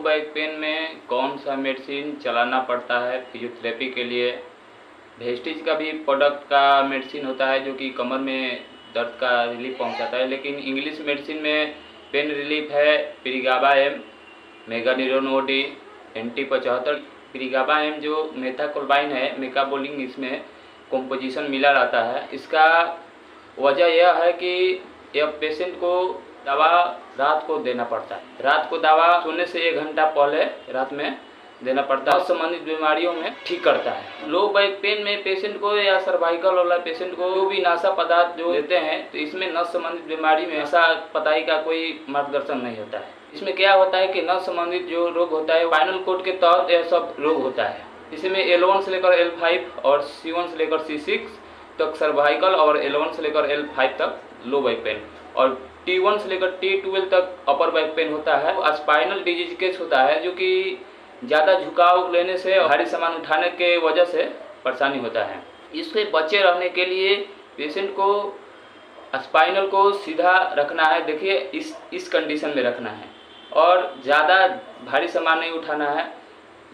Back pain में कौन सा मेडिसिन चलाना पड़ता है फिजियोथेरेपी के लिए। वेस्टीज का भी प्रोडक्ट का मेडिसिन होता है जो कि कमर में दर्द का रिलीफ पहुंचाता है, लेकिन इंग्लिश मेडिसिन में पेन रिलीफ है पिरिगाबा एम, मेगानिरोन ओडी, एंटी-75। पिरिगाबा एम जो मेथाकोलबाइन है, मेकाबोलिन इसमें कॉम्पोजिशन मिला रहता है। इसका वजह यह है कि यह पेशेंट को दवा रात को देना पड़ता है। रात को दवा सोने से 1 घंटा पहले रात में देना पड़ता है। संबंधित बीमारियों में ठीक करता है। लो बैक पेन में पेशेंट को या सर्वाइकल वाला पेशेंट को जो भी नशा पदार्थ जो देते हैं, तो इसमें नस संबंधित बीमारी में नशा पताई का कोई मार्गदर्शन नहीं होता है। इसमें क्या होता है कि नस संबंधित जो रोग होता है स्पाइनल कोड के तहत यह सब रोग होता है। इसमें L1 से लेकर L5 और C1 से लेकर C6 तक सर्वाइकल और L1 से लेकर L5 तक लो बैक पेन और T1 से लेकर T12 तक अपर बैक पेन होता है। स्पाइनल डिजीज केस होता है जो कि ज़्यादा झुकाव लेने से और भारी सामान उठाने के वजह से परेशानी होता है। इससे बचे रहने के लिए पेशेंट को स्पाइनल को सीधा रखना है। देखिए इस कंडीशन में रखना है और ज़्यादा भारी सामान नहीं उठाना है।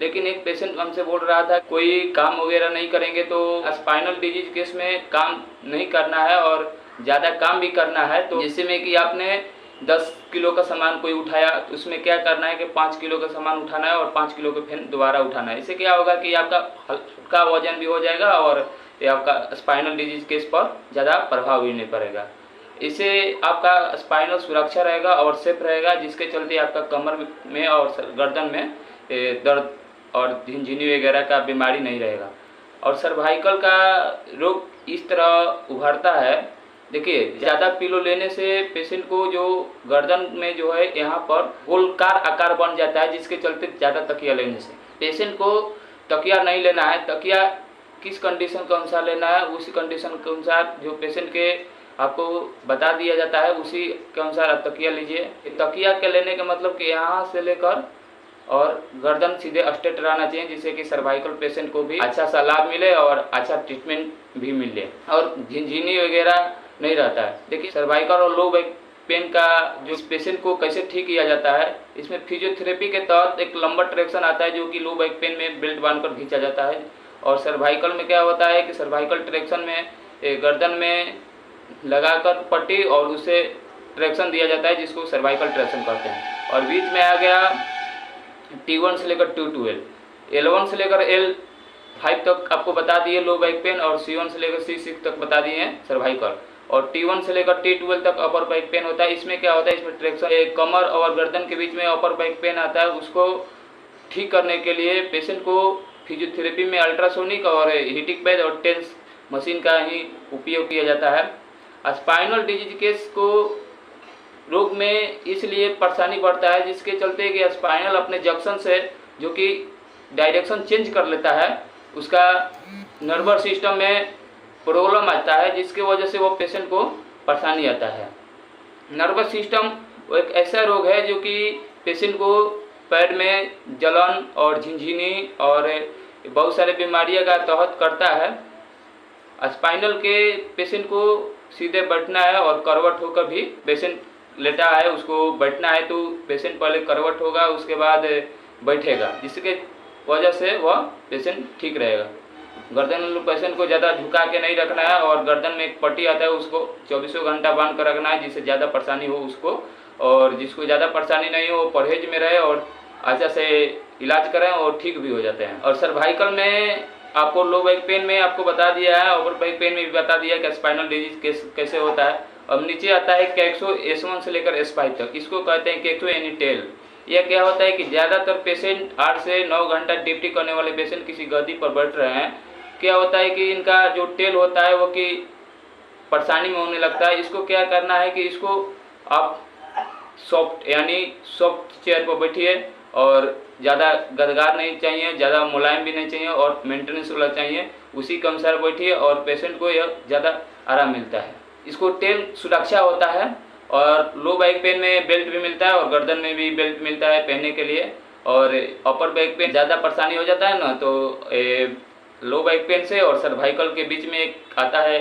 लेकिन एक पेशेंट हमसे बोल रहा था कोई काम वगैरह नहीं करेंगे तो स्पाइनल डिजीज केस में काम नहीं करना है और ज़्यादा काम भी करना है। तो जैसे में कि आपने 10 किलो का सामान कोई उठाया तो उसमें क्या करना है कि 5 किलो का सामान उठाना है और 5 किलो को फिर दोबारा उठाना है। इससे क्या होगा कि आपका हल्का वजन भी हो जाएगा और ये आपका स्पाइनल डिजीज केस पर ज़्यादा प्रभाव भी नहीं पड़ेगा। इससे आपका स्पाइनल सुरक्षा रहेगा और सेफ रहेगा, जिसके चलते आपका कमर में और गर्दन में दर्द और झिनझिनी वगैरह का बीमारी नहीं रहेगा। और सर्वाइकल का रोग इस तरह उभरता है। देखिए ज़्यादा पिलो लेने से पेशेंट को जो गर्दन में जो है यहाँ पर गोलकार आकार बन जाता है, जिसके चलते ज़्यादा तकिया लेने से पेशेंट को तकिया नहीं लेना है। तकिया किस कंडीशन के अनुसार लेना है, उसी कंडीशन के अनुसार जो पेशेंट के आपको बता दिया जाता है उसी के अनुसार आप तकिया लीजिए। तकिया के लेने का मतलब कि यहाँ से लेकर और गर्दन सीधे स्ट्रेट रहना चाहिए, जिससे कि सर्वाइकल पेशेंट को भी अच्छा सा लाभ मिले और अच्छा ट्रीटमेंट भी मिले और झिनझिनी वगैरह नहीं रहता है। देखिए सर्वाइकल और लो बैक पेन का जो पेशेंट को कैसे ठीक किया जाता है, इसमें फिजियोथेरेपी के तहत एक लंबा ट्रैक्शन आता है जो कि लो बैक पेन में बेल्ट बांधकर खींचा जाता है। और सर्वाइकल में क्या होता है कि सर्वाइकल ट्रैक्शन में गर्दन में लगाकर पट्टी और उसे ट्रैक्शन दिया जाता है, जिसको सर्वाइकल ट्रैक्शन कहते हैं। और बीच में आ गया T1 से लेकर T12, L1 से लेकर L5 तक आपको बता दिए लो बैक पेन और C1 से लेकर C6 तक बता दिए हैं सर्वाइकल और T1 से लेकर T12 तक अपर बैक पेन होता है। इसमें क्या होता है, इसमें ट्रैक्शन कमर और गर्दन के बीच में अपर बैक पेन आता है। उसको ठीक करने के लिए पेशेंट को फिजियोथेरेपी में अल्ट्रासोनिक और हीटिंग बेड और टेंस मशीन का ही उपयोग किया जाता है। स्पाइनल डिजीज केस को रोग में इसलिए परेशानी बढ़ता है जिसके चलते कि स्पाइनल अपने जंक्शन से जो कि डायरेक्शन चेंज कर लेता है, उसका नर्वस सिस्टम में प्रॉब्लम आता है, जिसके वजह से वो पेशेंट को परेशानी आता है। नर्वस सिस्टम एक ऐसा रोग है जो कि पेशेंट को पैर में जलन और झिनझिनी और बहुत सारे बीमारियों का तहत करता है। स्पाइनल के पेशेंट को सीधे बैठना है और करवट होकर भी पेशेंट लेटा है, उसको बैठना है तो पेशेंट पहले करवट होगा उसके बाद बैठेगा, जिसके वजह से वह पेशेंट ठीक रहेगा। गर्दन पेशेंट को ज़्यादा झुका के नहीं रखना है और गर्दन में एक पट्टी आता है उसको 24 घंटा बांध कर रखना है, जिससे ज़्यादा परेशानी हो उसको, और जिसको ज़्यादा परेशानी नहीं हो वो परहेज में रहे और अच्छा से इलाज करें और ठीक भी हो जाते हैं। और सर्वाइकल में आपको लो बैक पेन में आपको बता दिया है, ओवर बैक पेन में भी बता दिया है कि स्पाइनल डिजीज कैसे होता है। अब नीचे आता है कैक्सो S1 से लेकर S5 तक, इसको कहते हैं कैक्सो एनी टेल। यह क्या होता है कि ज़्यादातर पेशेंट 8 से 9 घंटा ड्यूटी करने वाले पेशेंट किसी गद्दी पर बैठ रहे हैं, क्या होता है कि इनका जो टेल होता है वो कि परेशानी में होने लगता है। इसको क्या करना है कि इसको आप सॉफ्ट यानी सॉफ्ट चेयर पर बैठिए और ज़्यादा गदगार नहीं चाहिए, ज़्यादा मुलायम भी नहीं चाहिए और मेंटेनेंस वाला चाहिए, उसी के अनुसार बैठिए और पेशेंट को यह ज़्यादा आराम मिलता है। इसको टेल सुरक्षा होता है और लो बैक पेन में बेल्ट भी मिलता है और गर्दन में भी बेल्ट मिलता है पहनने के लिए। और अपर बैक पेन ज़्यादा परेशानी हो जाता है ना, तो लो बैक पेन से और सर्वाइकल के बीच में एक आता है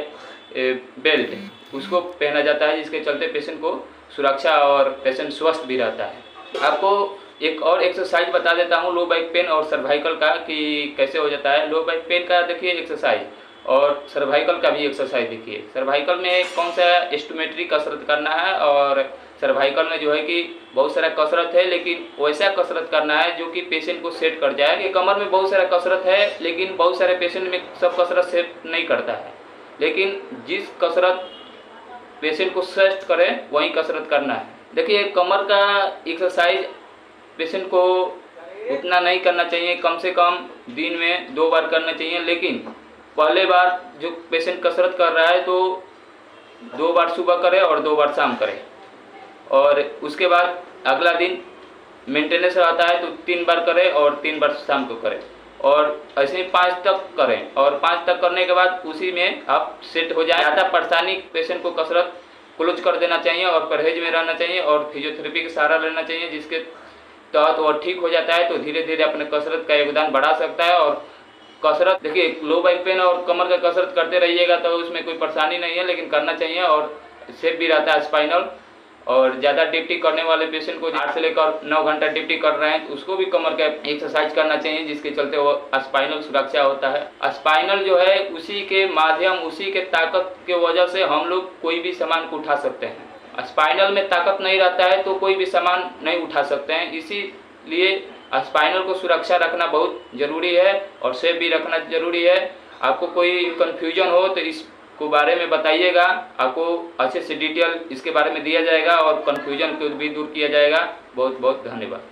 बेल्ट, उसको पहना जाता है, जिसके चलते पेशेंट को सुरक्षा और पेशेंट स्वस्थ भी रहता है। आपको एक और एक्सरसाइज बता देता हूँ लो बैक पेन और सर्वाइकल का कि कैसे हो जाता है। लो बैक पेन का देखिए एक्सरसाइज और सर्वाइकल का भी एक्सरसाइज देखिए। सर्वाइकल में कौन सा एस्टोमेट्री कसरत करना है और सर्वाइकल में जो है कि बहुत सारा कसरत है, लेकिन वैसा कसरत करना है जो कि पेशेंट को सेट कर जाए। कि कमर में बहुत सारा कसरत है, लेकिन बहुत सारे पेशेंट में सब कसरत सेट नहीं करता है, लेकिन जिस कसरत पेशेंट को सेट करे वही कसरत करना है। देखिए कमर का एक्सरसाइज पेशेंट को उतना नहीं करना चाहिए, कम से कम दिन में 2 बार करना चाहिए। लेकिन पहले बार जो पेशेंट कसरत कर रहा है तो 2 बार सुबह करे और 2 बार शाम करे, और उसके बाद अगला दिन मेंटेनेंस आता है तो 3 बार करे और 3 बार शाम को करें, और ऐसे ही 5 तक करें। और 5 तक करने के बाद उसी में आप सेट हो जाए। ज़्यादा परेशानी पेशेंट को कसरत क्लोज कर देना चाहिए और परहेज में रहना चाहिए और फिजियोथेरेपी का सहारा लेना चाहिए, जिसके तहत वो ठीक हो जाता है तो धीरे धीरे अपने कसरत का योगदान बढ़ा सकता है। और कसरत देखिए लो बैक पेन और कमर का कसरत करते रहिएगा तो उसमें कोई परेशानी नहीं है, लेकिन करना चाहिए और सेफ भी रहता है स्पाइनल। और ज़्यादा ड्यूटी करने वाले पेशेंट को 8 से लेकर 9 घंटा ड्यूटी कर रहे हैं तो उसको भी कमर का एक्सरसाइज करना चाहिए, जिसके चलते वो स्पाइनल सुरक्षा होता है। स्पाइनल जो है उसी के माध्यम, उसी के ताकत के वजह से हम लोग कोई भी सामान को उठा सकते हैं। स्पाइनल में ताकत नहीं रहता है तो कोई भी सामान नहीं उठा सकते हैं। इसीलिए स्पाइनल को सुरक्षा रखना बहुत ज़रूरी है और सेफ भी रखना ज़रूरी है। आपको कोई कन्फ्यूजन हो तो इस को बारे में बताइएगा, आपको अच्छे से डिटेल इसके बारे में दिया जाएगा और कन्फ्यूजन को भी दूर किया जाएगा। बहुत बहुत धन्यवाद।